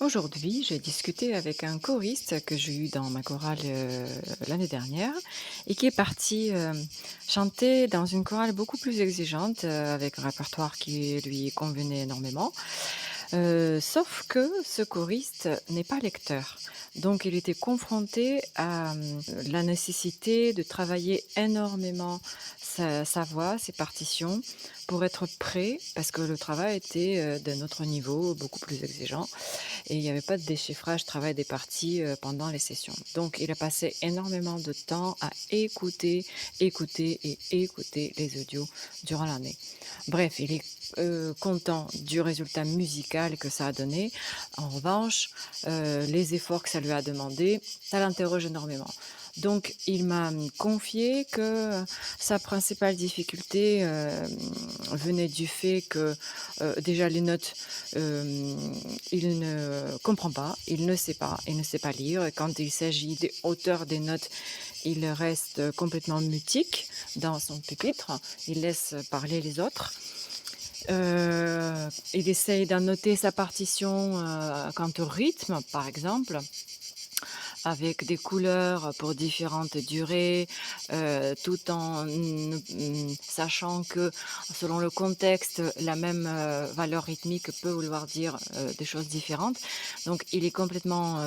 Aujourd'hui, j'ai discuté avec un choriste que j'ai eu dans ma chorale l'année dernière et qui est parti chanter dans une chorale beaucoup plus exigeante avec un répertoire qui lui convenait énormément. Sauf que ce choriste n'est pas lecteur. Donc il était confronté à la nécessité de travailler énormément sa voix, ses partitions, pour être prêt, parce que le travail était d'un autre niveau, beaucoup plus exigeant, et il n'y avait pas de déchiffrage, travail des parties pendant les sessions. Donc il a passé énormément de temps à écouter, écouter et écouter les audios durant l'année. Bref, il est content du résultat musical que ça a donné. En revanche, les efforts que ça lui a demandé, ça l'interroge énormément. Donc, il m'a confié que sa principale difficulté venait du fait que déjà les notes, il ne comprend pas, il ne sait pas, il ne sait pas lire. Quand il s'agit des hauteurs des notes, il reste complètement mutique dans son pupitre, il laisse parler les autres. Il essaye d'annoter sa partition quant au rythme, par exemple, avec des couleurs pour différentes durées, tout en sachant que selon le contexte, la même valeur rythmique peut vouloir dire des choses différentes. Donc il est complètement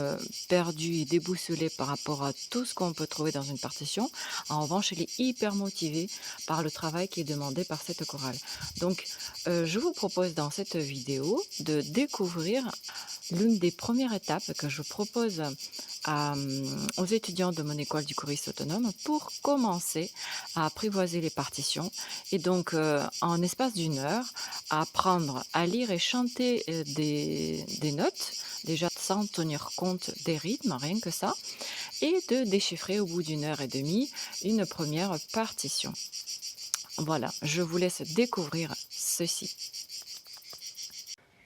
perdu et déboussolé par rapport à tout ce qu'on peut trouver dans une partition. En revanche, il est hyper motivé par le travail qui est demandé par cette chorale. Donc je vous propose dans cette vidéo de découvrir l'une des premières étapes que je propose aux étudiants de mon école du choriste autonome pour commencer à apprivoiser les partitions et donc en espace d'une heure apprendre à lire et chanter des notes, déjà sans tenir compte des rythmes, rien que ça, et de déchiffrer au bout d'une heure et demie une première partition. Voilà, je vous laisse découvrir ceci.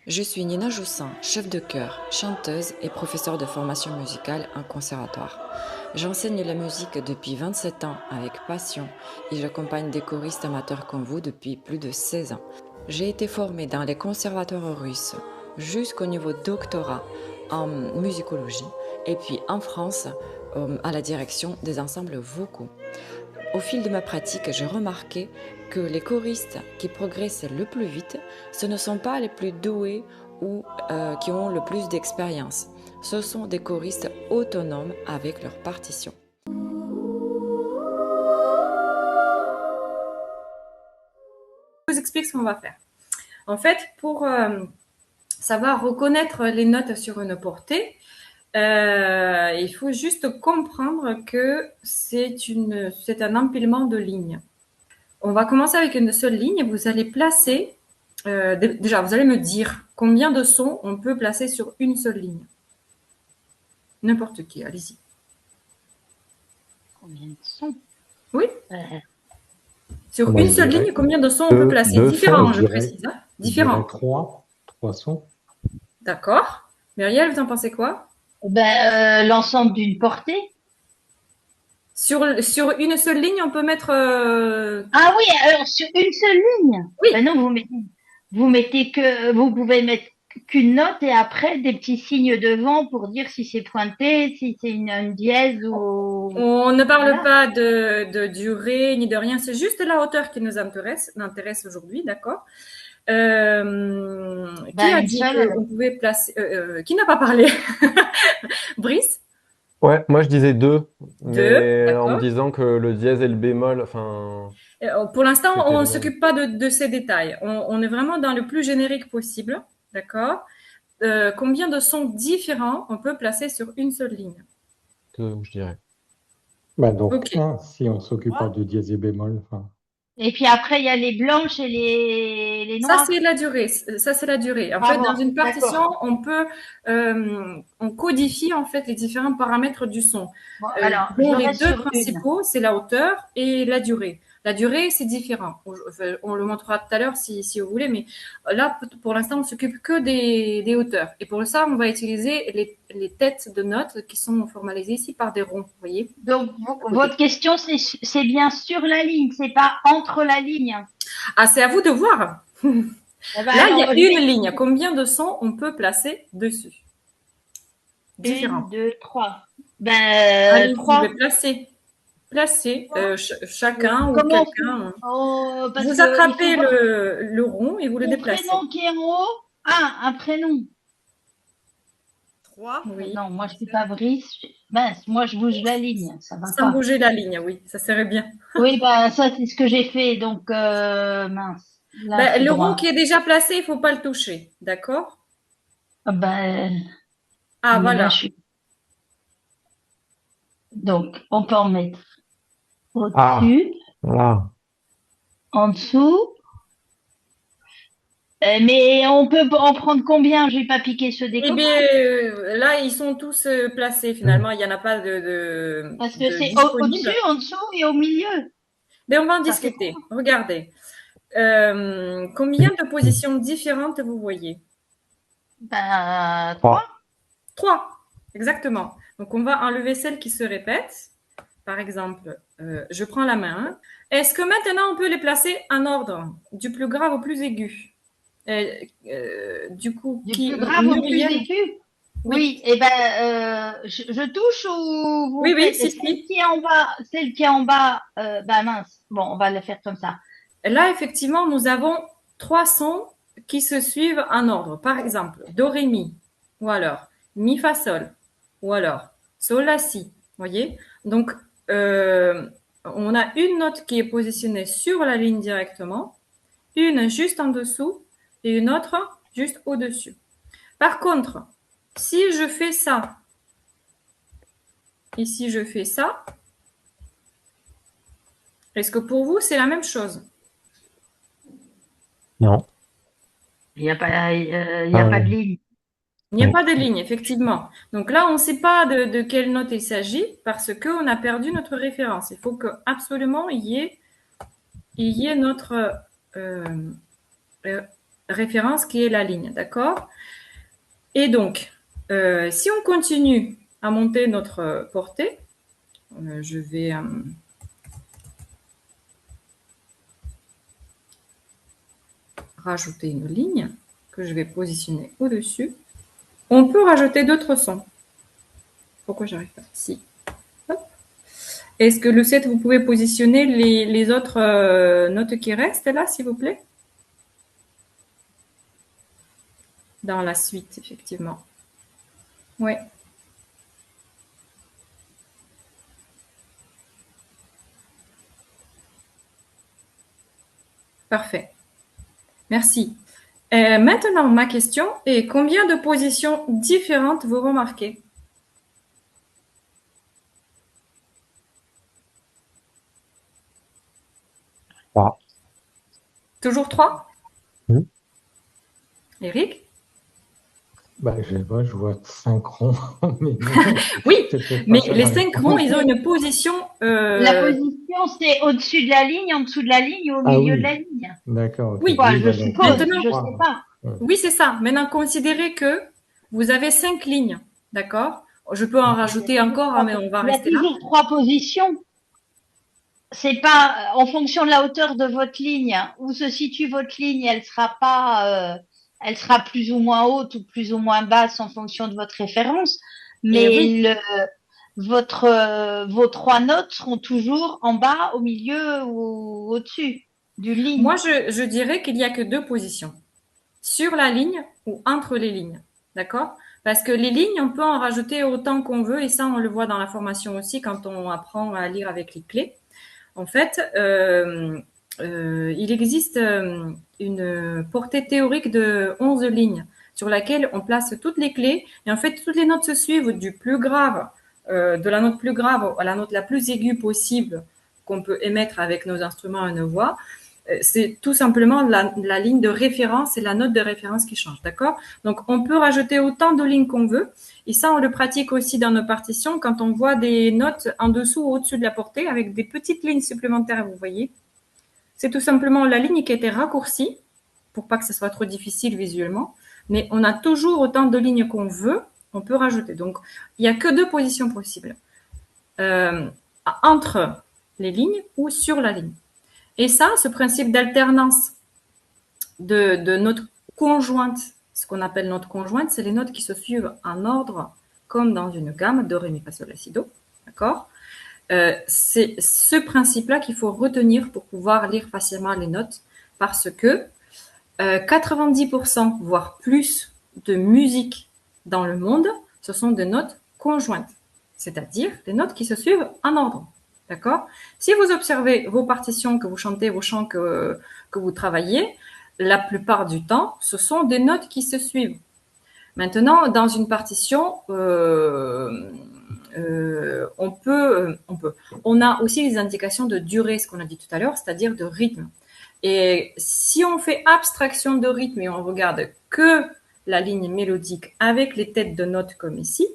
Je suis Nina Joussin, chef de chœur, chanteuse et professeure de formation musicale en conservatoire. J'enseigne la musique depuis 27 ans avec passion et j'accompagne des choristes amateurs comme vous depuis plus de 16 ans. J'ai été formée dans les conservatoires russes jusqu'au niveau doctorat en musicologie et puis en France à la direction des ensembles vocaux. Au fil de ma pratique, j'ai remarqué que les choristes qui progressent le plus vite, ce ne sont pas les plus doués ou qui ont le plus d'expérience. Ce sont des choristes autonomes avec leur partition. Je vous explique ce qu'on va faire. En fait, pour savoir reconnaître les notes sur une portée, il faut juste comprendre que c'est un empilement de lignes. On va commencer avec une seule ligne. Vous allez placer, déjà, vous allez me dire combien de sons on peut placer sur une seule ligne. N'importe qui, allez-y. Combien de sons? Oui. Sur Moi, une je seule dirais ligne, combien de sons on peut placer? deux sons, Différents, je précise. Hein. je dirais Différents. trois sons. D'accord. Muriel, vous en pensez quoi? L'ensemble d'une portée. Sur une seule ligne, on peut mettre. Ah oui, alors sur une seule ligne. Oui. Ben non, vous pouvez mettre qu'une note et après des petits signes devant pour dire si c'est pointé, si c'est une dièse ou. On ne parle Voilà. pas de durée ni de rien, c'est juste la hauteur qui nous intéresse aujourd'hui, d'accord? Qui a Une dit seule. qu'on pouvait placer. Qui n'a pas parlé? Brice? Ouais, moi je disais deux, Deux, mais en me d'accord. disant que le dièse et le bémol, enfin, Pour l'instant, c'était on ne le même. s'occupe pas de ces détails. On est vraiment dans le plus générique possible, d'accord? Combien de sons différents on peut placer sur une seule ligne? Deux, je dirais. Bah donc Ok. un, si on s'occupe pas de dièse et bémol. Enfin, Et puis après, il y a les blanches et les Ça, noires. c'est la durée. Ça, c'est la durée. En Ah fait, dans bon, une partition, d'accord. on codifie en fait les différents paramètres du son. Bon, alors, Dont je les reste deux sur une. principaux, c'est la hauteur et la durée. La durée, c'est différent. On le montrera tout à l'heure si vous voulez, mais là, pour l'instant, on s'occupe que des hauteurs. Et pour ça, on va utiliser les têtes de notes qui sont formalisées ici par des ronds, vous voyez. Donc, votre question, c'est bien sur la ligne, c'est pas entre la ligne. Ah, c'est à vous de voir. Eh ben Là, il y alors, a une ligne. Combien de sons on peut placer dessus? différents. 1, 2, 3. Allez, vous 3. les placez chacun ou Comment on fait? quelqu'un. Oh, parce Vous que il faut attrapez voir le rond et vous le mon déplacez. prénom qui est en haut. Ah, un prénom. 3. Oui, Non, moi je suis pas Brice. Mince, moi je bouge la ligne, ça va sans pas. bouger la ligne, oui, ça serait bien. Oui, ça c'est ce que j'ai fait, donc mince. Là Ben, c'est le rond droit. qui est déjà placé, il faut pas le toucher, d'accord? Ah ben, Ah, mais là je voilà. suis. Donc on peut en mettre Ah, au-dessus, voilà. en dessous. Mais on peut en prendre combien? Je vais pas piquer ceux des Eh copains. bien, là, ils sont tous placés finalement. Il n'y en a pas Parce que de c'est disponibles. au-dessus, en dessous et au milieu. Mais on va en Ça fait discuter. Regardez. Combien de positions différentes vous voyez? 3. 3. Trois. Exactement. Donc, on va enlever celles qui se répètent. Par exemple, je prends la main. Est-ce que maintenant on peut les placer en ordre, du plus grave au plus aigu? Du coup, Du qui plus grave au plus Muriel? aigu. Oui, Oui, je touche ou vous oui, oui, faites si, celle si. qui est en bas, celle qui est en bas, mince. Bon, on va le faire comme ça. Là, effectivement, nous avons trois sons qui se suivent en ordre. Par exemple, Do, Ré, Mi, ou alors Mi, Fa, Sol, ou alors Sol, La, Si. Voyez? Donc, on a une note qui est positionnée sur la ligne directement, une juste en dessous et une autre juste au-dessus. Par contre, si je fais ça, et si je fais ça, est-ce que pour vous, c'est la même chose? Non. Il n'y a pas, il y a Ah, pas de oui. ligne. Il n'y a Oui. pas de ligne, effectivement. Donc là, on ne sait pas de quelle note il s'agit parce qu'on a perdu notre référence. Il faut que absolument il y ait notre euh, référence qui est la ligne, d'accord? Et donc, si on continue à monter notre portée, je vais rajouter une ligne que je vais positionner au-dessus. On peut rajouter d'autres sons. Pourquoi j'arrive pas? Si. Hop. Est-ce que Lucette, vous pouvez positionner les autres notes qui restent là, s'il vous plaît? Dans la suite, effectivement. Oui. Parfait. Merci. Maintenant, ma question est combien de positions différentes vous remarquez? Ah. Toujours trois? Hmm. Eric? Bah, je sais pas, je vois 5 ronds, mais non, Oui, c'est peut-être mais pas ça les la 5 réponse. ronds, ils ont une position. La position, c'est au-dessus de la ligne, en dessous de la ligne ou au Ah milieu de oui, la ligne. d'accord, ok. Oui, Quoi, Oui, je bah, donc il y a suppose, maintenant, je sais 3. pas. oui, c'est ça. Maintenant, considérez que vous avez 5 lignes, d'accord? Je peux en Il y a rajouter toujours encore, hein, trois, mais on va il y a rester là. toujours 3 positions. C'est pas en fonction de la hauteur de votre ligne où se situe votre ligne, elle sera plus ou moins haute ou plus ou moins basse en fonction de votre référence. Et oui, Mais vos 3 notes seront toujours en bas, au milieu ou au-dessus d'une ligne. moi, je dirais qu'il n'y a que deux positions. Sur la ligne ou entre les lignes. D'accord? Parce que les lignes, on peut en rajouter autant qu'on veut, et ça, on le voit dans la formation aussi quand on apprend à lire avec les clés. En fait, il existe une portée théorique de 11 lignes sur laquelle on place toutes les clés, et en fait, toutes les notes se suivent du plus grave, de la note plus grave à la note la plus aiguë possible qu'on peut émettre avec nos instruments et nos voix. C'est tout simplement la ligne de référence et la note de référence qui change, d'accord? Donc, on peut rajouter autant de lignes qu'on veut. Et ça, on le pratique aussi dans nos partitions quand on voit des notes en dessous ou au-dessus de la portée avec des petites lignes supplémentaires, vous voyez. C'est tout simplement la ligne qui a été raccourcie pour pas que ce soit trop difficile visuellement. Mais on a toujours autant de lignes qu'on veut, on peut rajouter. Donc, il n'y a que deux positions possibles. Entre les lignes ou sur la ligne. Et ça, ce principe d'alternance de notes conjointes, ce qu'on appelle notes conjointes, c'est les notes qui se suivent en ordre comme dans une gamme do, ré, mi, fa, sol, la, si, do. D'accord? C'est ce principe-là qu'il faut retenir pour pouvoir lire facilement les notes parce que 90%, voire plus, de musique dans le monde, ce sont des notes conjointes, c'est-à-dire des notes qui se suivent en ordre. D'accord? Si vous observez vos partitions, que vous chantez, vos chants que vous travaillez, la plupart du temps, ce sont des notes qui se suivent. Maintenant, dans une partition, on a aussi les indications de durée, ce qu'on a dit tout à l'heure, c'est-à-dire de rythme. Et si on fait abstraction de rythme et on regarde que la ligne mélodique avec les têtes de notes comme ici,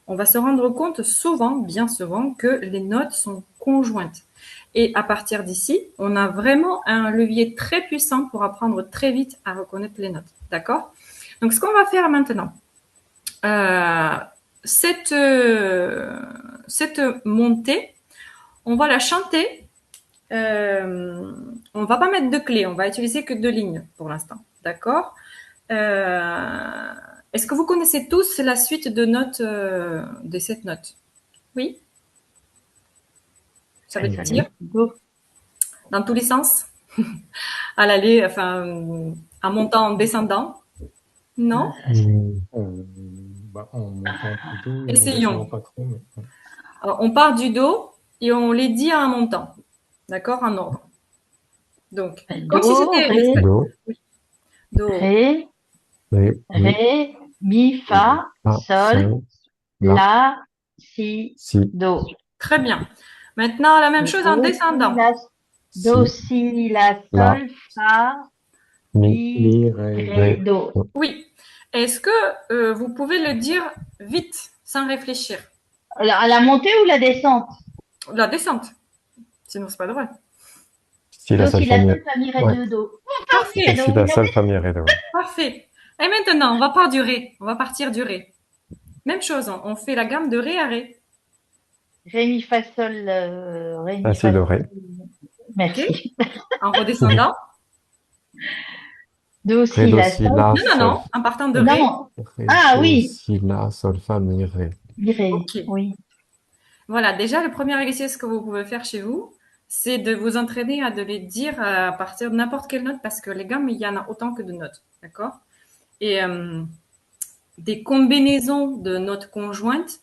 on va se rendre compte souvent, bien souvent, que les notes sont conjointes. Et à partir d'ici, on a vraiment un levier très puissant pour apprendre très vite à reconnaître les notes. D'accord? Donc, ce qu'on va faire maintenant, cette montée, on va la chanter. On va pas mettre de clé, on va utiliser que 2 lignes pour l'instant. D'accord? Est-ce que vous connaissez tous la suite de notes de cette note? Oui? Ça veut dire dans tous les sens? À l'aller, enfin, en montant, en descendant? Non? En montant plutôt, et en Essayons. descendant pas trop. Mais... Alors, on part du do et on les dit en montant. D'accord? En ordre. Donc, comme si c'était Do, do, ré, ré, mi, ré, mi, fa, sol, la, si, do. Très bien. Maintenant, la même chose en descendant. Do, si, la, sol, fa, mi, ré, do. Oui. Est-ce que vous pouvez le dire vite, sans réfléchir? La montée ou la descente? La descente. Sinon, c'est pas drôle. Si la sol, fa, mi, ré, do, do. Parfait. Si la sol, fa, mi, ré, do. Parfait. Et maintenant, on va partir du ré. On va partir du ré. Même chose, on fait la gamme de ré à ré. Ré, mi, fa, sol, ré, mi, fa, sol, ré. Merci. Okay. En redescendant. Do, si, la, sol. Non, en partant de ré. Ré, ah do, oui. Si, la, sol, fa, mi, ré. Mi, ré. Okay. Oui. Voilà, déjà, le premier exercice que vous pouvez faire chez vous, c'est de vous entraîner à de les dire à partir de n'importe quelle note parce que les gammes, il y en a autant que de notes. D'accord? Et des combinaisons de notes conjointes,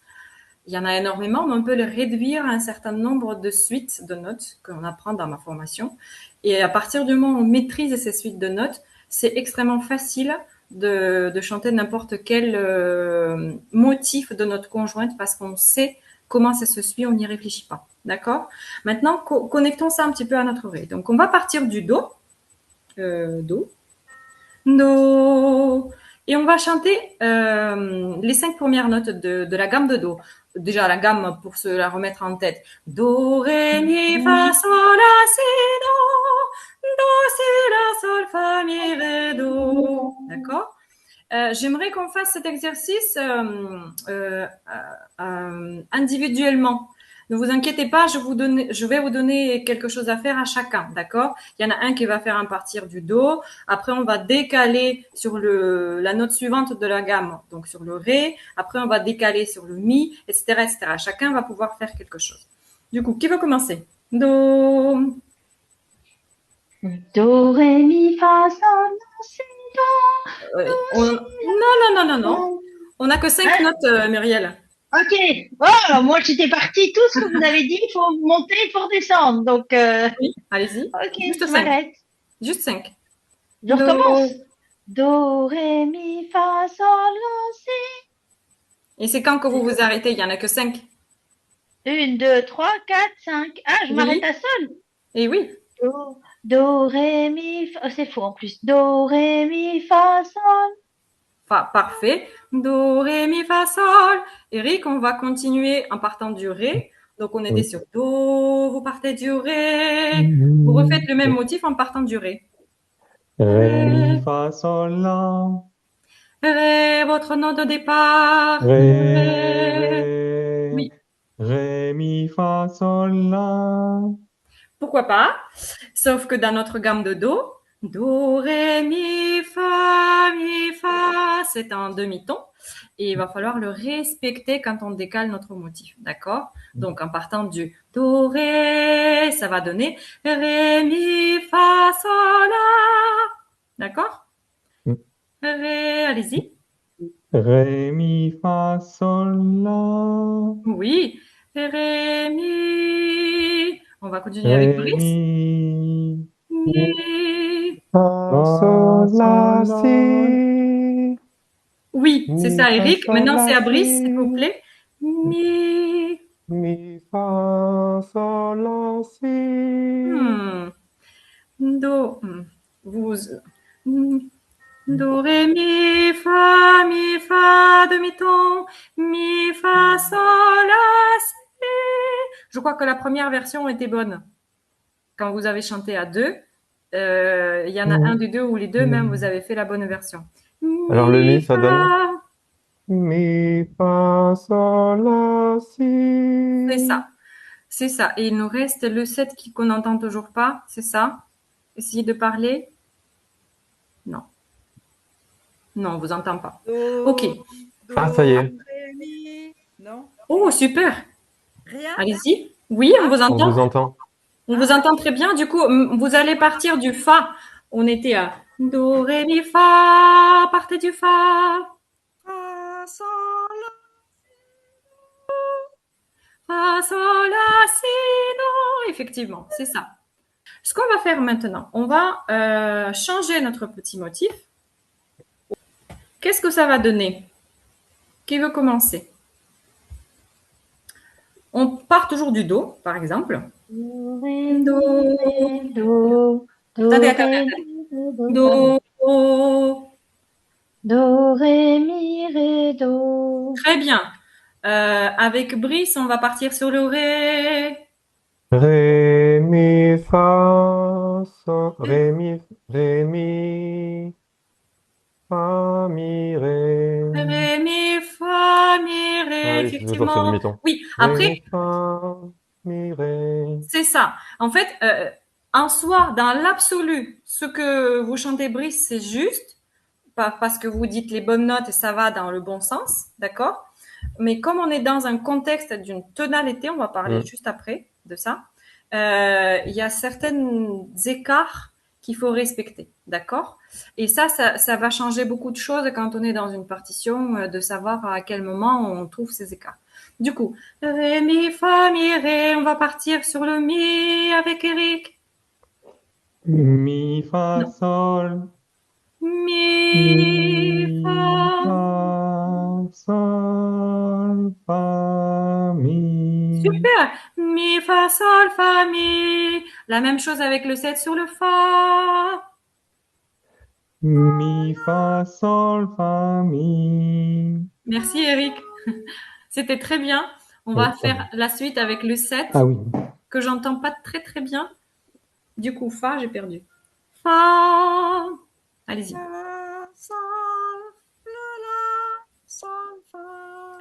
il y en a énormément, mais on peut les réduire à un certain nombre de suites de notes qu'on apprend dans ma formation. Et à partir du moment où on maîtrise ces suites de notes, c'est extrêmement facile de chanter n'importe quel motif de note conjointe parce qu'on sait comment ça se suit, on n'y réfléchit pas. D'accord? Maintenant, connectons ça un petit peu à notre ré. Donc, on va partir du do. Do. Do. Et on va chanter les 5 premières notes de la gamme de do. Déjà, la gamme, pour se la remettre en tête. Do, ré, mi, fa, sol, la, si, do. Do, si, la, sol, fa, mi, ré, do. D'accord? J'aimerais qu'on fasse cet exercice individuellement. Ne vous inquiétez pas, je vais vous donner quelque chose à faire à chacun, d'accord? Il y en a un qui va faire à partir du do. Après, on va décaler sur la note suivante de la gamme, donc sur le ré. Après, on va décaler sur le mi, etc., etc. Chacun va pouvoir faire quelque chose. Du coup, qui veut commencer? Do. Do, ré, mi, fa, sol, la, si, do. Non. On n'a que 5 notes, Muriel. Ok. Oh, moi, j'étais partie. Tout ce que vous avez dit, il faut monter, il faut redescendre. Donc, oui, allez-y. Ok, Juste je m'arrête. Juste 5. Je recommence. Do, ré, mi, fa, sol, la, si. Et c'est quand que vous vous arrêtez? Il n'y en a que 5. 1, 2, 3, 4, 5. Ah, je m'arrête à sol. Et oui. Do, ré, mi, fa. Oh, c'est faux en plus. Do, ré, mi, fa, sol. Parfait. Do, ré, mi, fa, sol. Eric, on va continuer en partant du ré. Donc, on était sur do, vous partez du ré. Vous refaites le même motif en partant du ré. Ré, mi, fa, sol, la. Ré, votre note de départ. Ré. Oui. Ré, mi, fa, sol, la. Pourquoi pas? Sauf que dans notre gamme de do, ré, mi, fa, c'est un demi-ton. et il va falloir le respecter quand on décale notre motif, d'accord? Donc, en partant du do, ré, ça va donner ré, mi, fa, sol, la. D'accord? Mm. Ré, allez-y. Ré, mi, fa, sol, la. Oui. Ré, mi. On va continuer avec Ré, Brice. mi, Mi. Fa, fa, sol, la, sol, la. si. Oui, c'est Mi, ça, fa, Eric. sol, Maintenant, c'est la, à Brice, s'il vous si. plaît. Mi. Mi, fa, sol, la, si. Hmm. Do. Vous. Do, ré, mi, fa, demi-ton, mi, fa, sol, la, si. Je crois que la première version était bonne. Quand vous avez chanté à deux, il y en a un des deux ou les deux, même, vous avez fait la bonne version. Alors le mi, Mi, ça donne fa. mi, fa, sol, la, C'est si. ça. C'est ça. Et il nous reste le 7 qu'on n'entend toujours pas. C'est ça. Essayez de parler. Non. Non, on vous entend pas. Ok. Ah, ça y est, Ré, mi. Non, Oh, super. rien. Allez-y. Oui, on vous on entend. vous entend. On vous entend très bien. Du coup, vous allez partir du fa. On était à do, ré, mi, fa. Partez du fa. Fa, sol, Fa, sol, la, si, do. Effectivement, c'est ça. Ce qu'on va faire maintenant, on va changer notre petit motif. Qu'est-ce que ça va donner? Qui veut commencer? On part toujours du do, par exemple. Do, ré, mi, Do. ré, do. Do, Attendez, ré, attendez. mi, ré, do. Do. Do, ré, mi, ré, do. Très bien. Avec Brice, on va partir sur le ré. Ré, mi, fa, sol, ré, mi, fa, mi, ré. Ré, mi, fa, mi, Ah ré, oui, j'ai toujours fait effectivement. demi-ton. Oui, Ré, après, mi, fa, mi, ré. c'est ça. En fait, en soi, dans l'absolu, ce que vous chantez, Brice, c'est juste, parce que vous dites les bonnes notes et ça va dans le bon sens, d'accord? Mais comme on est dans un contexte d'une tonalité, on va parler Mm. juste après de ça, il y a certains écarts qu'il faut respecter, d'accord? Et ça va changer beaucoup de choses quand on est dans une partition, de savoir à quel moment on trouve ces écarts. Du coup, ré, mi, fa, mi, ré, on va partir sur le mi avec Eric. Mi, fa, Non. sol, Mi, mi, fa. fa, sol, fa, mi. Super. Mi, fa, sol, fa, mi. La même chose avec le 7 sur le fa. Mi, fa, sol, fa, mi. Merci Eric. C'était très bien. On Oui, va faire la suite avec le 7 ah oui. que j'entends pas très très bien. Du coup, fa, j'ai perdu. Fa. Allez-y. la, sol, la, sol, fa.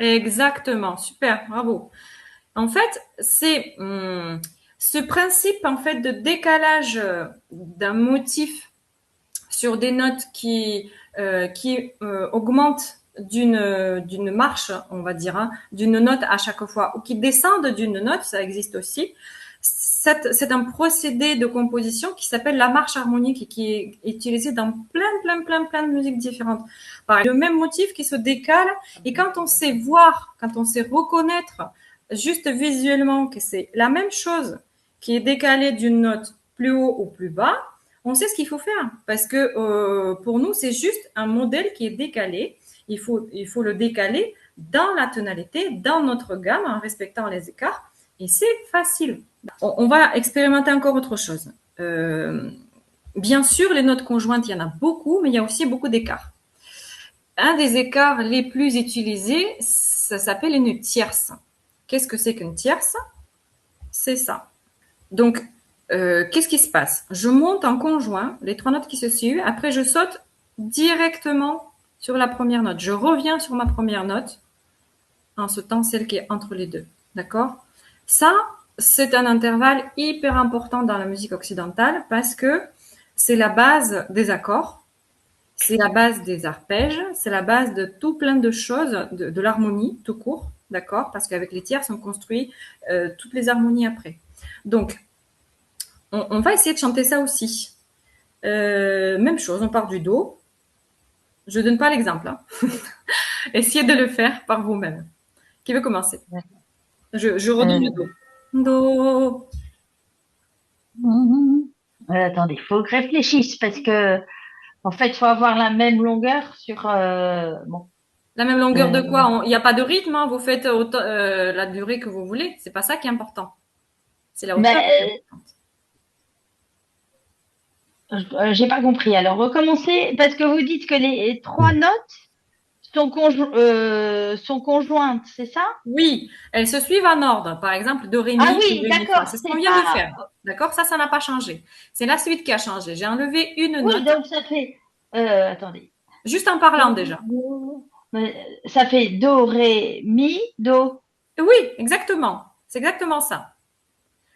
Exactement. Super. Bravo. En fait, c'est ce principe en fait de décalage d'un motif sur des notes qui augmentent d'une marche, on va dire, hein, d'une note à chaque fois, ou qui descendent d'une note, ça existe aussi. C'est un procédé de composition qui s'appelle la marche harmonique et qui est utilisé dans plein de musiques différentes. Pareil, le même motif qui se décale, et quand on sait voir, quand on sait reconnaître juste visuellement que c'est la même chose qui est décalée d'une note plus haut ou plus bas, on sait ce qu'il faut faire parce que pour nous, c'est juste un modèle qui est décalé. Il faut le décaler dans la tonalité, dans notre gamme, en respectant les écarts. Et c'est facile. On va expérimenter encore autre chose. Bien sûr, les notes conjointes, il y en a beaucoup, mais il y a aussi beaucoup d'écarts. Un des écarts les plus utilisés, ça s'appelle une tierce. Qu'est-ce que c'est qu'une tierce? C'est ça. Donc, qu'est-ce qui se passe? Je monte en conjoint les trois notes qui se suivent. Après, je saute directement sur la première note. Je reviens sur ma première note en sautant celle qui est entre les deux. D'accord? Ça, c'est un intervalle hyper important dans la musique occidentale parce que c'est la base des accords. c'est la base des arpèges, c'est la base de tout plein de choses, de l'harmonie tout court, d'accord? Parce qu'avec les tierces, on construit toutes les harmonies après. Donc, on va essayer de chanter ça aussi. Même chose, on part du Do. Je donne pas l'exemple. Hein. Essayez de le faire par vous-même. Qui veut commencer? Je redonne le Do. Do. Attendez, il faut que je réfléchisse parce que, en fait, il faut avoir la même longueur sur. Bon. La même longueur de quoi? Il n'y a pas de rythme, hein. Vous faites la durée que vous voulez. C'est pas ça qui est important. C'est la hauteur qui est importante. J'ai pas compris. Alors, recommencez parce que vous dites que les trois notes sont conjointes, c'est ça? Oui, elles se suivent en ordre. Par exemple, Do, Ré, Mi, Ah Do, oui, Ré, Mi, Fa. d'accord. C'est ce qu'on C'est vient de pas. faire. D'accord? Ça n'a pas changé. C'est la suite qui a changé. J'ai enlevé une Oui, note, donc ça fait. Attendez. juste en parlant déjà. Ça fait do, ré, mi, do. Oui, exactement. C'est exactement ça.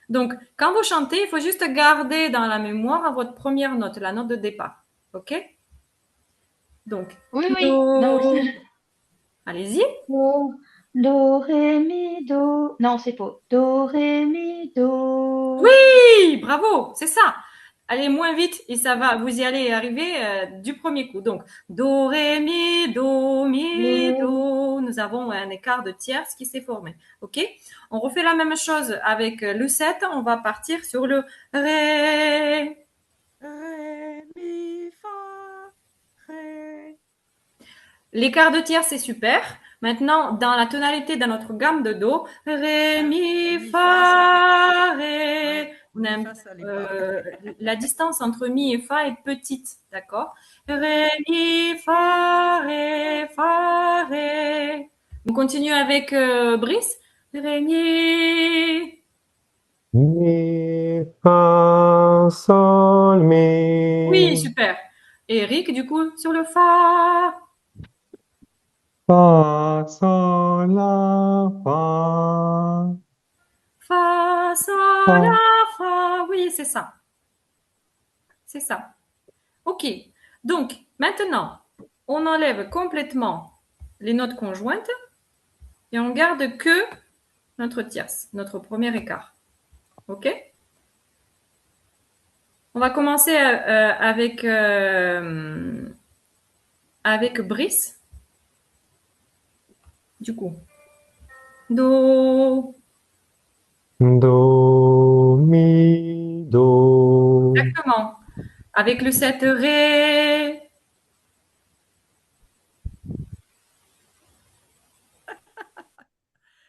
Donc, quand vous chantez, il faut juste garder dans la mémoire votre première note, la note de départ. OK? Donc, Oui, oui. Do. Donc, Allez-y. do, ré, mi, do. Non, c'est faux. Do, ré, mi, do. Oui, bravo, c'est ça. Allez moins vite et ça va, vous y allez arriver du premier coup. Donc, Do, Ré, Mi, Do, Mi, Do. Nous avons un écart de tierces qui s'est formé. OK? On refait la même chose avec le 7. On va partir sur le Ré. Ré, mi, fa, ré. L'écart de tierces, c'est super. Maintenant, dans la tonalité, dans notre gamme de Do, Ré, Mi, Mi, Fa, Ré. Ouais, On a mi, fa, ça l'est pas. la distance entre Mi et Fa est petite, d'accord? Ré, Mi, Fa, Ré. On continue avec Brice. Ré, Mi. Mi, fa, sol, Oui, mi. super. Et Eric, du coup, sur le Fa. Fa, sol, la, fa. Fa, Sol, Fa. La, Fa. Oui, c'est ça. C'est ça. OK. Donc, maintenant, on enlève complètement les notes conjointes et on garde que notre tierce, notre premier écart. OK? On va commencer avec Brice. Du coup, Do. Do, mi, do. Exactement. Avec le 7, Ré.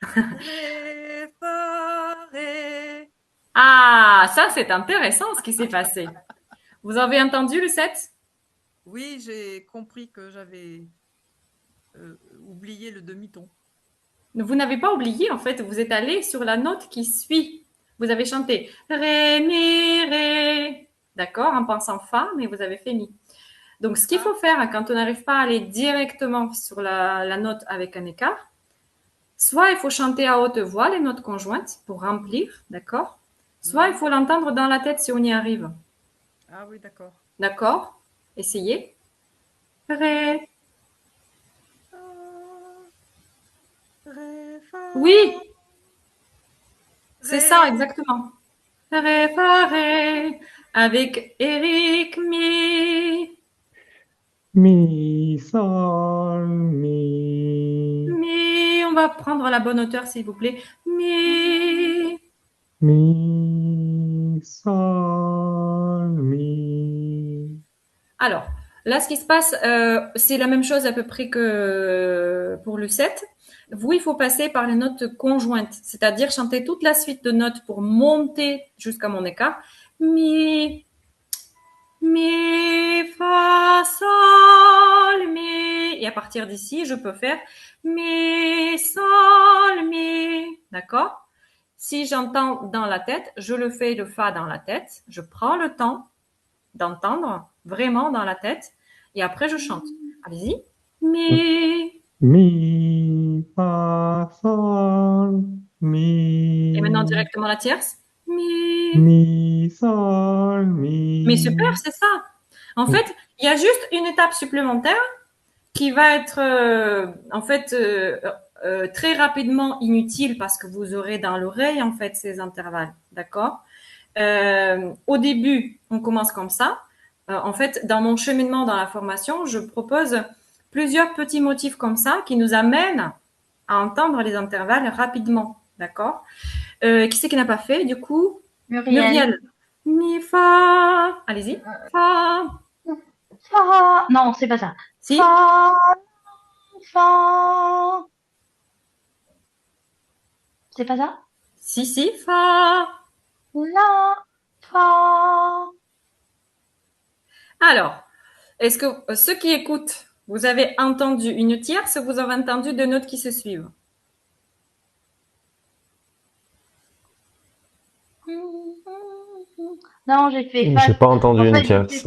Ré, fa, ré. Ah, ça, c'est intéressant ce qui s'est passé. Vous avez entendu le 7? Oui, j'ai compris que j'avais oublié le demi-ton. Vous n'avez pas oublié, en fait, vous êtes allé sur la note qui suit. Vous avez chanté Ré, Mi, Ré. D'accord, en pensant Fa, mais vous avez fait Mi. Donc, ce qu'il faut faire quand on n'arrive pas à aller directement sur la note avec un écart, soit il faut chanter à haute voix les notes conjointes pour remplir, d'accord? Soit il faut l'entendre dans la tête si on y arrive. Ah oui, d'accord. D'accord? Essayez. Ré. Fa, ré, fa. Oui, c'est Ré. ça, exactement. Ré, fa, ré. Avec Eric, Mi. Mi, sol, mi. Mi. On va prendre la bonne hauteur, s'il vous plaît. Mi. Mi, sol, mi. Alors, là, ce qui se passe, c'est la même chose à peu près que pour le 7. Vous, il faut passer par les notes conjointes, c'est-à-dire chanter toute la suite de notes pour monter jusqu'à mon écart. Mi, mi, fa, sol, mi. Et à partir d'ici, je peux faire mi, sol, mi. D'accord? Si j'entends dans la tête, je le fais le fa dans la tête. Je prends le temps d'entendre vraiment dans la tête et après je chante. Allez-y. Mi. Mi, fa, sol, mi. Et maintenant directement la tierce. Mi. Mi, sol, mi. Mais super, c'est ça. En fait, Il y a juste une étape supplémentaire qui va être très rapidement inutile parce que vous aurez dans l'oreille en fait ces intervalles, d'accord? Au début, on commence comme ça. En fait, dans mon cheminement dans la formation, je propose plusieurs petits motifs comme ça qui nous amènent à entendre les intervalles rapidement, d'accord? Qui c'est qui n'a pas fait du coup? Muriel. Mi fa. Allez-y. Fa. Fa. Non, c'est pas ça. Si. Fa. Fa. C'est pas ça? Si. Fa. La. Fa. Alors, est-ce que ceux qui écoutent, vous avez entendu une tierce, vous avez entendu deux notes qui se suivent? Non, j'ai fait J'ai fa. pas entendu En une fait, j'ai fait tierce.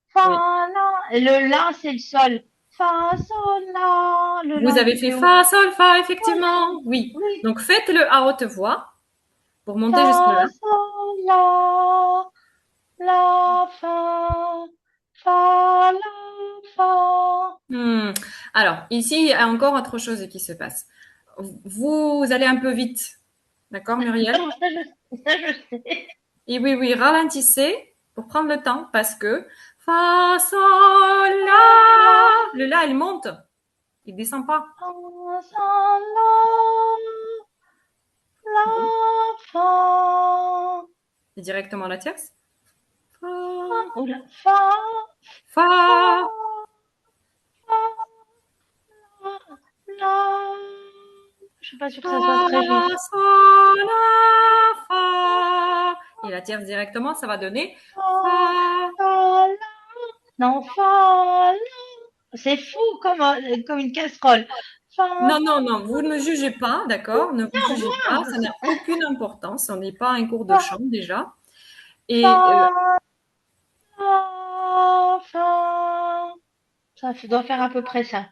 fa. Fa, la. Et le la, c'est le sol. Fa, sol, la. Le Vous la, avez tu fait fais où? fa, sol, fa, effectivement. Oui. Oui. Donc faites-le à haute voix pour monter Fa, jusque-là. sol, la, fa, la, fa. Alors, ici, il y a encore autre chose qui se passe. Vous allez un peu vite. D'accord, Muriel? Ça, je sais. Et oui, ralentissez pour prendre le temps parce que fa, sol, la. Le la, il monte. Il descend pas. Fa, sol, la, fa. C'est directement la tierce. Fa, Oula, fa, fa. la. Je suis pas sûre que ça soit Fa, très juste. sol, la, fa. Et la tierce directement, ça va donner fa. Fa, la. Non, fa, la. C'est fou comme une casserole. Fa, Non, vous ne jugez pas, d'accord? Ne vous jugez pas, ça n'a aucune importance. On n'est pas un cours de chant déjà. Et fa, la, fa. Ça doit faire à peu près ça.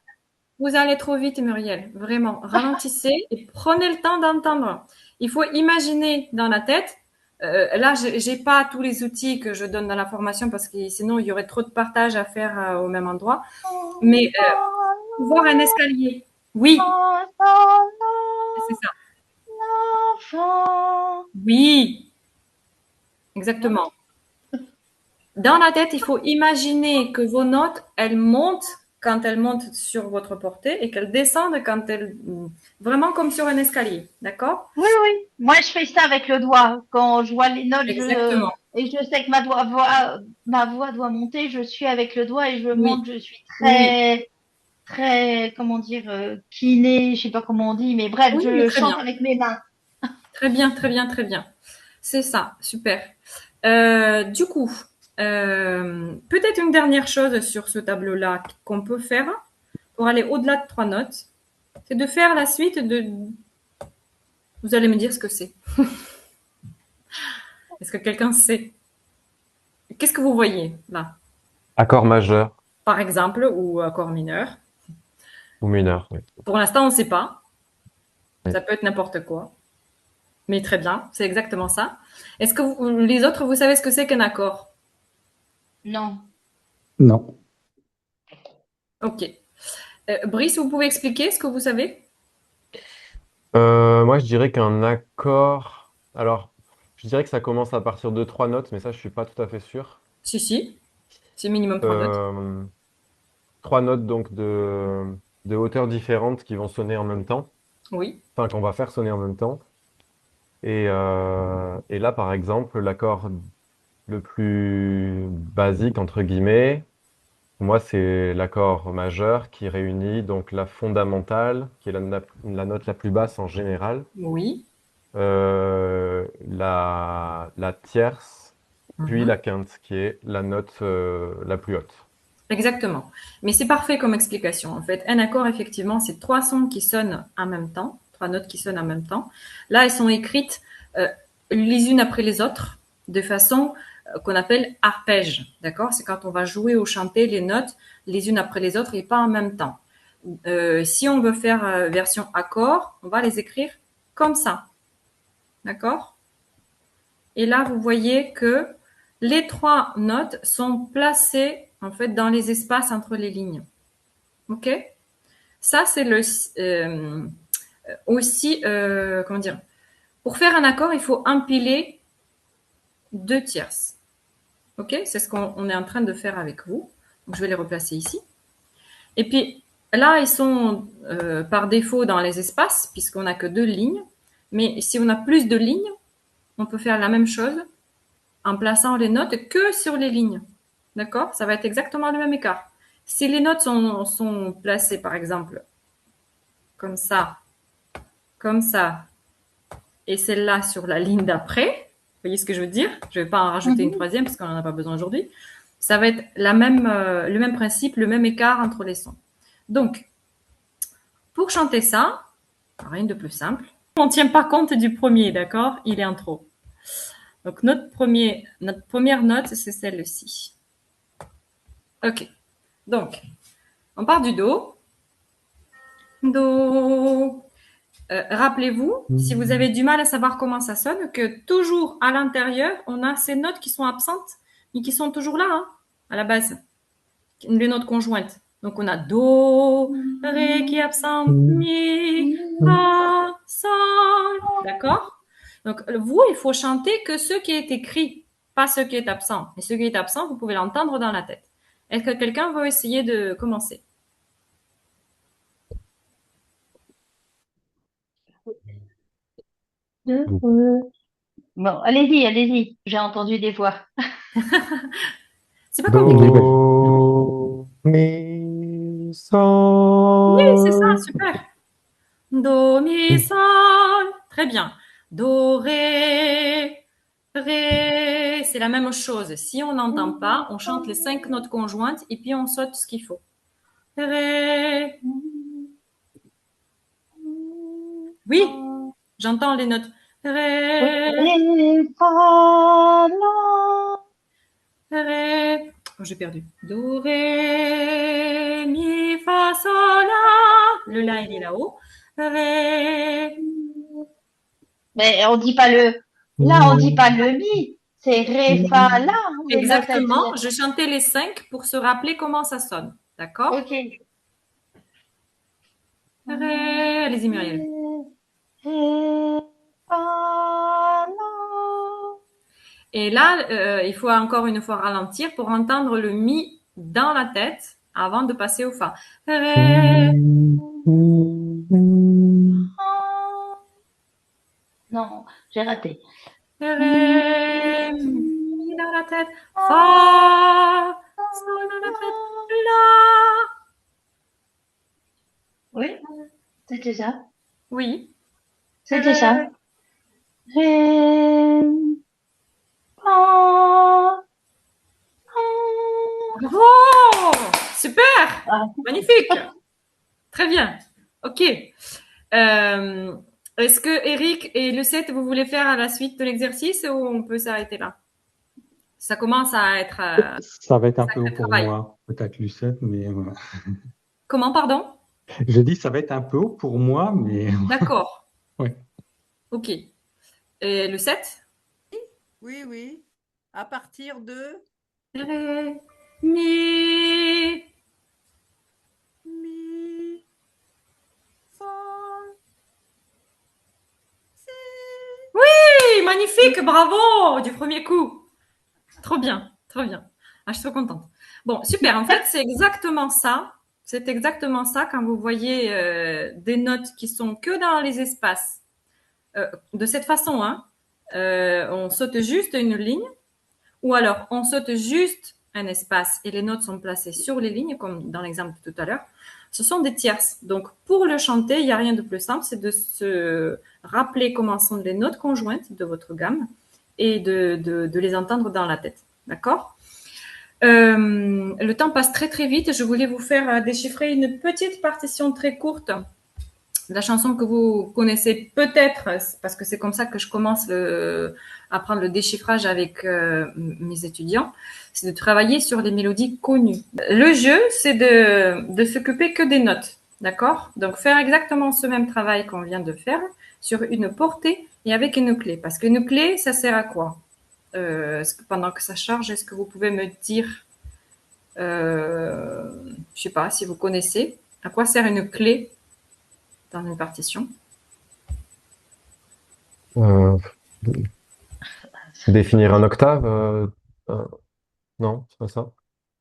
vous allez trop vite, Muriel. Vraiment, ralentissez et prenez le temps d'entendre. Il faut imaginer dans la tête. Là, j'ai pas tous les outils que je donne dans la formation parce que sinon il y aurait trop de partage à faire au même endroit. Mais voir un escalier. Oui, c'est ça. Oui, exactement. Dans la tête, il faut imaginer que vos notes, elles montent quand elles montent sur votre portée et qu'elles descendent quand elles... Vraiment comme sur un escalier, d'accord? Oui. Moi, je fais ça avec le doigt. Quand je vois les notes Exactement. et je sais que ma voix doit monter, je suis avec le doigt et je Oui, monte. Je suis très, comment dire, kiné, je sais pas comment on dit, mais bref, oui, mais je très chante bien. avec mes mains. Très bien. C'est ça, super. Du coup, peut-être une dernière chose sur ce tableau-là qu'on peut faire pour aller au-delà de trois notes, c'est de faire la suite de... Vous allez me dire ce que c'est. Est-ce que quelqu'un sait? Qu'est-ce que vous voyez là? Accord majeur Par exemple, ou accord mineur. ou mineur, oui. Pour l'instant, on ne sait pas. Oui. Ça peut être n'importe quoi. Mais très bien, c'est exactement ça. Est-ce que les autres, vous savez ce que c'est qu'un accord? Non. Non. Ok. Brice, vous pouvez expliquer ce que vous savez? Moi, je dirais qu'un accord. Alors, je dirais que ça commence à partir de trois notes, mais ça, je suis pas tout à fait sûr. Si. C'est minimum trois notes. Trois notes donc de hauteurs différentes qui vont sonner en même temps, Oui. enfin qu'on va faire sonner en même temps. Et là, par exemple, l'accord le plus basique, entre guillemets, pour moi, c'est l'accord majeur qui réunit donc la fondamentale, qui est la note la plus basse en général, Oui. la tierce, puis Mhm. la quinte, qui est la note la plus haute. Exactement. Mais c'est parfait comme explication. En fait, un accord, effectivement, c'est trois sons qui sonnent en même temps, trois notes qui sonnent en même temps. Là, elles sont écrites les unes après les autres, de façon qu'on appelle arpège. D'accord? C'est quand on va jouer ou chanter les notes les unes après les autres et pas en même temps. Si on veut faire version accord, on va les écrire comme ça. D'accord? Et là, vous voyez que les trois notes sont placées en fait, dans les espaces entre les lignes. OK? Ça, c'est aussi, comment dire, pour faire un accord, il faut empiler 2 tierces. OK? C'est ce qu'on est en train de faire avec vous. Donc, je vais les replacer ici. Et puis, là, ils sont par défaut dans les espaces, puisqu'on n'a que 2 lignes. Mais si on a plus de lignes, on peut faire la même chose en plaçant les notes que sur les lignes. D'accord? Ça va être exactement le même écart. Si les notes sont placées, par exemple, comme ça, et celle-là sur la ligne d'après, vous voyez ce que je veux dire? Je ne vais pas en rajouter une troisième parce qu'on n'en a pas besoin aujourd'hui. Ça va être le même principe, le même écart entre les sons. Donc, pour chanter ça, rien de plus simple. On ne tient pas compte du premier, d'accord? Il est en trop. Donc, notre première note, c'est celle-ci. OK. Donc, on part du Do. Do. Rappelez-vous, si vous avez du mal à savoir comment ça sonne, que toujours à l'intérieur, on a ces notes qui sont absentes, mais qui sont toujours là, hein, à la base. Les notes conjointes. Donc, on a Do, Ré qui est absent, Mi, Fa, Sol. D'accord? Donc, vous, il faut chanter que ce qui est écrit, pas ce qui est absent. Et ce qui est absent, vous pouvez l'entendre dans la tête. Est-ce que quelqu'un veut essayer de commencer? Bon, allez-y, allez-y. J'ai entendu des voix. C'est pas compliqué. Do, mi, Oui, c'est ça, sol. super. Do, mi, sol. Très bien. Do, ré, ré. C'est la même chose. Si on n'entend pas, on chante les 5 notes conjointes et puis on saute ce qu'il faut. Ré. Oui, j'entends les notes. Ré, Ré, fa, la. ré. Oh, j'ai perdu. Do, ré, mi, fa, sol, la. Le la, il est là-haut. Ré. Mais on dit pas le. Là, on dit pas le mi. C'est ré, fa, la. Les notes, elles Exactement. Je chantais les 5 pour se rappeler comment ça sonne. D'accord? Ok. Ré. Allez-y, Muriel. Ré, fa, la. Et là, il faut encore une fois ralentir pour entendre le mi dans la tête avant de passer au fa. Ré. Non, j'ai raté. Ré. Mi dans la tête. Fa. Sol dans la tête. La. Oui, c'était ça. Oui. C'était ça. Ré, fa, Bravo! Super! Ah. Magnifique! Très bien. OK. Est-ce que Eric et Lucette, vous voulez faire à la suite de l'exercice ou on peut s'arrêter là? Ça commence à être Ça va être un peu haut sacré pour travail. moi, peut-être Lucette, mais Comment, pardon? je dis ça va être un peu haut pour moi, mais D'accord. ouais. OK. Et Lucette? Oui, oui. À partir de Ré, mi. mi, sol, si. Oui, magnifique, bravo! Du premier coup. Trop bien, trop bien. Ah, je suis trop contente. Bon, super. En fait, c'est exactement ça. C'est exactement ça quand vous voyez des notes qui sont que dans les espaces. De cette façon, hein, on saute juste une ligne, ou alors on saute juste un espace et les notes sont placées sur les lignes, comme dans l'exemple de tout à l'heure. Ce sont des tierces. Donc, pour le chanter, il n'y a rien de plus simple, c'est de se rappeler comment sont les notes conjointes de votre gamme et de les entendre dans la tête. D'accord? Le temps passe très très vite. Je voulais vous faire déchiffrer une petite partition très courte la chanson que vous connaissez peut-être, parce que c'est comme ça que je commence à prendre le déchiffrage avec mes étudiants, c'est de travailler sur les mélodies connues. Le jeu, c'est de s'occuper que des notes, d'accord? Donc faire exactement ce même travail qu'on vient de faire sur une portée et avec une clé. Parce qu'une clé, ça sert à quoi? Pendant que ça charge, est-ce que vous pouvez me dire Je sais pas si vous connaissez. À quoi sert une clé dans une partition? Euh, Définir un octave? Non, c'est pas ça.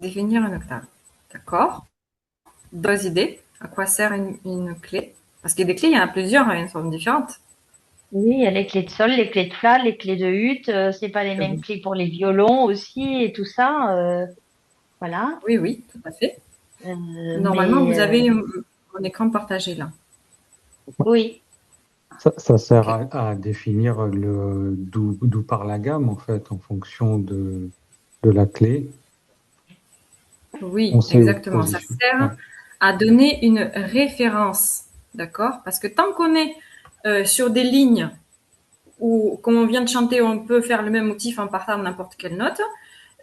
Définir une octave. D'accord. Deux idées. À quoi sert une clé? Parce que des clés, il y en a plusieurs, hein, elles sont différentes. Oui, il y a les clés de sol, les clés de Fa, les clés de hutte. C'est pas les mêmes clés pour les violons aussi et tout ça. Voilà. Oui, oui, tout à fait. Normalement, Mais vous avez un écran partagé là. oui, Ça sert Ok. à définir d'où part la gamme, en fait, en fonction de la clé. On Oui, sait où exactement. Ça positionner. Ouais. sert à donner une référence. D'accord? Parce que tant qu'on est sur des lignes où, comme on vient de chanter, on peut faire le même motif en partant de n'importe quelle note,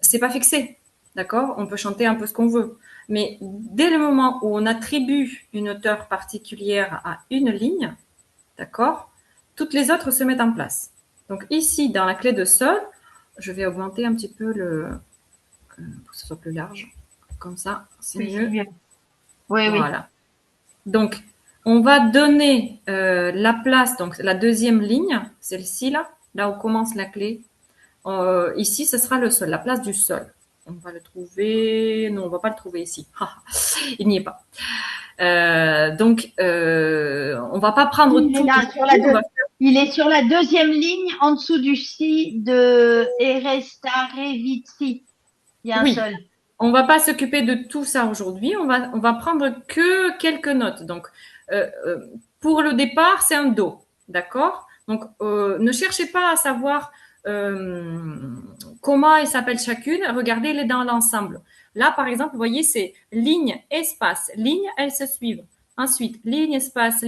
c'est pas fixé. D'accord? On peut chanter un peu ce qu'on veut. Mais dès le moment où on attribue une hauteur particulière à une ligne, d'accord? Toutes les autres se mettent en place. Donc ici, dans la clé de sol, je vais augmenter un petit peu pour que ce soit plus large. Comme ça, c'est oui, c'est mieux. mieux. Oui, oui. Voilà. Donc, on va donner la place, donc la deuxième ligne, celle-ci là où commence la clé. Ici, ce sera le sol, la place du sol. On va le trouver. Non, on va pas le trouver ici. Il n'y est pas. On va pas prendre Il est tout là, ici. On va il est sur la deuxième ligne en dessous du si de Erestarevitsi. Il y a un Oui, sol. on va pas s'occuper de tout ça aujourd'hui. On va prendre que quelques notes. Donc, euh, euh, pour le départ, c'est un do, d'accord. Donc, ne cherchez pas à savoir euh, comment elles s'appellent chacune. Regardez-les dans l'ensemble. Là, par exemple, vous voyez, c'est ligne, espace, ligne, elles se suivent. Ensuite, ligne, espace,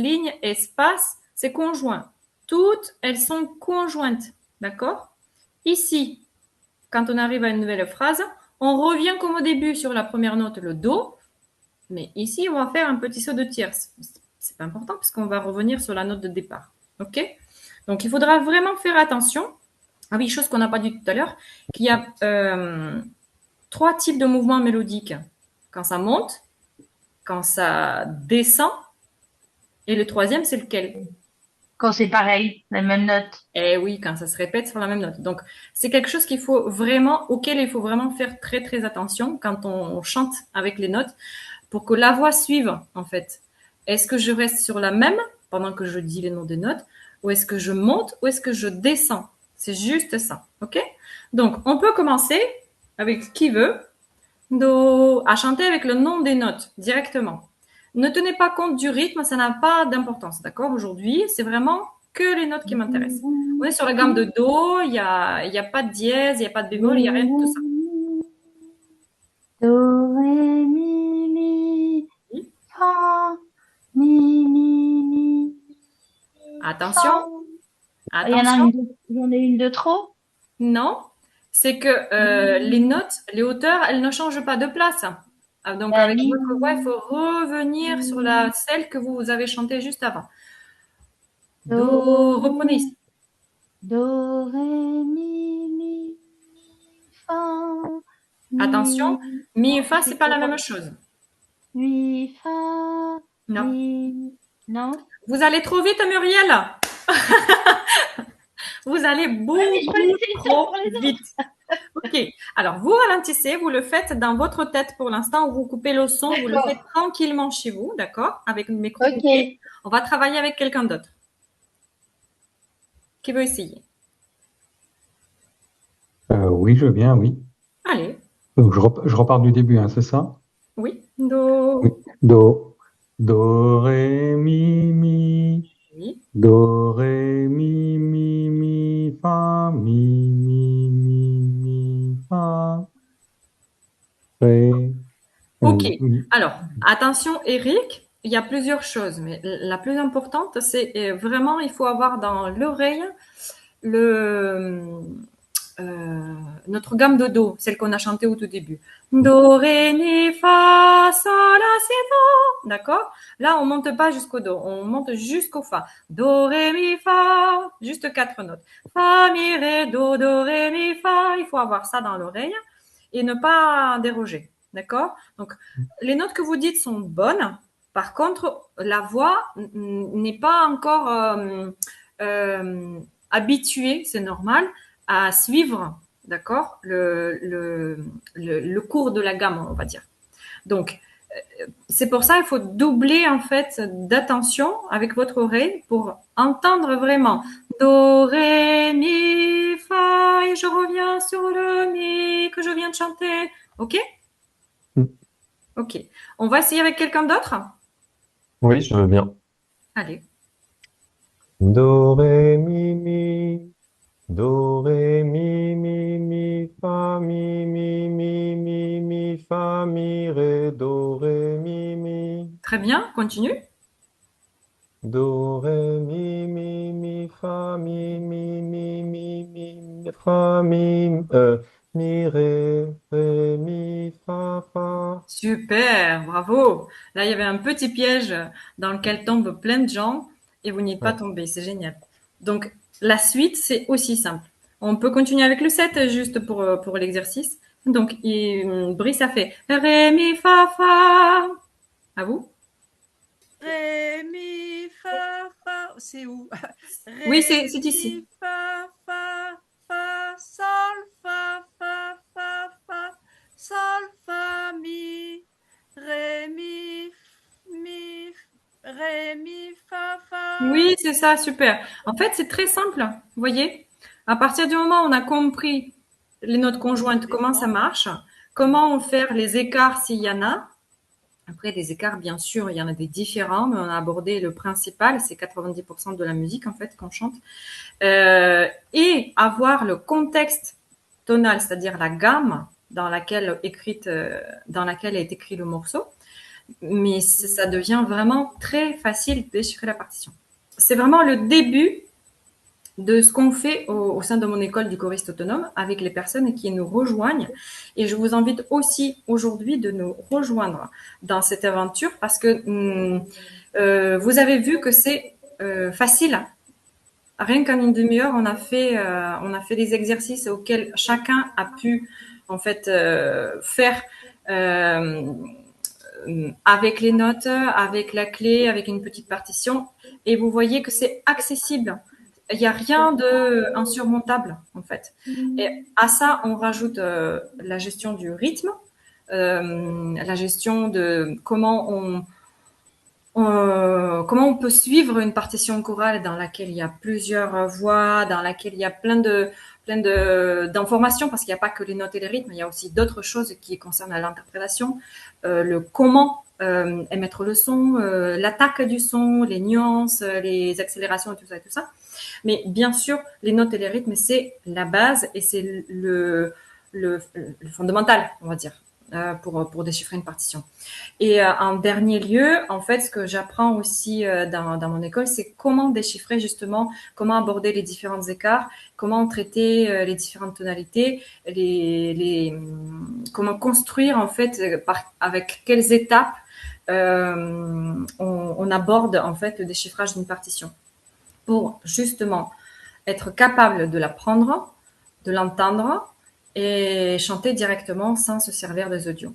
c'est conjoint. Toutes, elles sont conjointes, d'accord. Ici, quand on arrive à une nouvelle phrase, on revient comme au début sur la première note, le do, mais ici, on va faire un petit saut de tierce. C'est pas important parce qu'on va revenir sur la note de départ. OK? Donc, il faudra vraiment faire attention. Ah oui, chose qu'on n'a pas dit tout à l'heure, qu'il y a trois types de mouvements mélodiques. Quand ça monte, quand ça descend, et le troisième, c'est lequel? Quand c'est pareil, la même note. Eh oui, quand ça se répète sur la même note. Donc, c'est quelque chose auquel il faut vraiment faire très, très attention quand on chante avec les notes pour que la voix suive, en fait. Est-ce que je reste sur la même pendant que je dis les noms des notes ou est-ce que je monte ou est-ce que je descends? C'est juste ça. OK? Donc, on peut commencer avec qui veut à chanter avec le nom des notes directement. Ne tenez pas compte du rythme, ça n'a pas d'importance, d'accord? Aujourd'hui, c'est vraiment que les notes qui m'intéressent. On est sur la gamme de Do, il y a pas de dièse, il n'y a pas de bémol, il n'y a rien de tout ça. Do, ré, mi, Oui. fa, mi, Attention, fa. attention, Il y en a une de trop? non, c'est que les notes, les hauteurs, elles ne changent pas de place. Ah, donc Bah, avec mi, votre voix, il faut revenir sur celle que vous avez chantée juste avant. Do, reprenez do, ici. do, ré, mi, fa, Attention, mi. mi et Non, fa, c'est c'est pas la pour même chose. mi, fa, Non. mi. Non? Vous allez trop vite, Muriel. Vous allez Ouais, mais je beaucoup peux laisser le temps trop pour les autres. vite. Ok. Alors, vous ralentissez, vous le faites dans votre tête pour l'instant, ou vous coupez le son, vous le faites D'accord. tranquillement chez vous, d'accord? Avec le micro Ok. coupé. On va travailler avec quelqu'un d'autre. Qui veut essayer? Oui, je veux bien, oui. Allez. Donc, je repars du début, hein, c'est ça? Oui. Oui. Do. Do, ré, mi, Oui. do, ré, mi, fa, mi, fa, ré, Ok. mi. Alors, attention, Eric. Il y a plusieurs choses, mais la plus importante, c'est vraiment, il faut avoir dans l'oreille le, notre gamme de Do, celle qu'on a chantée au tout début. Do, ré, mi, fa, sol, la, si, do. D'accord? Là, on monte pas jusqu'au Do, on monte jusqu'au fa. Do, ré, mi, fa. Juste quatre notes. Fa, mi, ré, do, ré, mi, fa. Il faut avoir ça dans l'oreille et ne pas déroger. D'accord? Donc, les notes que vous dites sont bonnes. Par contre, la voix n'est pas encore habituée, c'est normal, à suivre, d'accord, le cours de la gamme, on va dire. Donc, c'est pour ça qu'il faut doubler en fait d'attention avec votre oreille pour entendre vraiment do, ré, mi, fa et je reviens sur le mi que je viens de chanter. Ok? Mm. Ok. On va essayer avec quelqu'un d'autre? Oui, je veux bien. Allez. Do, ré, mi, mi. Do, ré, mi, fa, mi, fa, mi, ré, do, ré, mi. Très bien. Continue. Do, ré, mi, fa, fa, ré, mi, fa. Super. Bravo. Là, il y avait un petit piège dans lequel tombent plein de gens et vous n'y êtes pas Ouais. tombé. C'est génial. Donc, la suite, c'est aussi simple. On peut continuer avec le 7 juste pour l'exercice. Donc, Brice a fait Ré, mi, fa. À vous? Ré, mi, fa, fa. C'est où? Oui, Ré, c'est ici. mi, fa, sol, fa, sol, fa, mi, ré, mi, ré, mi, fa. Oui, c'est ça, super. En fait, c'est très simple. Vous voyez? À partir du moment où on a compris les notes conjointes, comment ça marche, comment faire les écarts s'il y en a. Après, des écarts, bien sûr, il y en a des différents, mais on a abordé le principal, c'est 90% de la musique, en fait, qu'on chante. Et avoir le contexte tonal, c'est-à-dire la gamme dans laquelle est écrit le morceau. Mais ça devient vraiment très facile de déchiffrer la partition. C'est vraiment le début de ce qu'on fait au sein de mon école du choriste autonome avec les personnes qui nous rejoignent. Et je vous invite aussi aujourd'hui de nous rejoindre dans cette aventure parce que vous avez vu que c'est facile. Rien qu'en une demi-heure, on a fait des exercices auxquels chacun a pu en fait faire avec les notes, avec la clé, avec une petite partition. Et vous voyez que c'est accessible. Il n'y a rien d'insurmontable, en fait. Et à ça, on rajoute la gestion du rythme, la gestion de comment on peut suivre une partition chorale dans laquelle il y a plusieurs voix, dans laquelle il y a d'informations, parce qu'il n'y a pas que les notes et les rythmes, il y a aussi d'autres choses qui concernent l'interprétation, le comment émettre le son, l'attaque du son, les nuances, les accélérations et tout ça et tout ça. Mais bien sûr, les notes et les rythmes, c'est la base et c'est le fondamental, on va dire, pour déchiffrer une partition. Et en dernier lieu, en fait, ce que j'apprends aussi dans mon école, c'est comment déchiffrer justement, comment aborder les différents écarts, comment traiter les différentes tonalités, comment construire en fait, avec quelles étapes on aborde en fait le déchiffrage d'une partition pour justement être capable de l'apprendre, de l'entendre et chanter directement sans se servir des audios.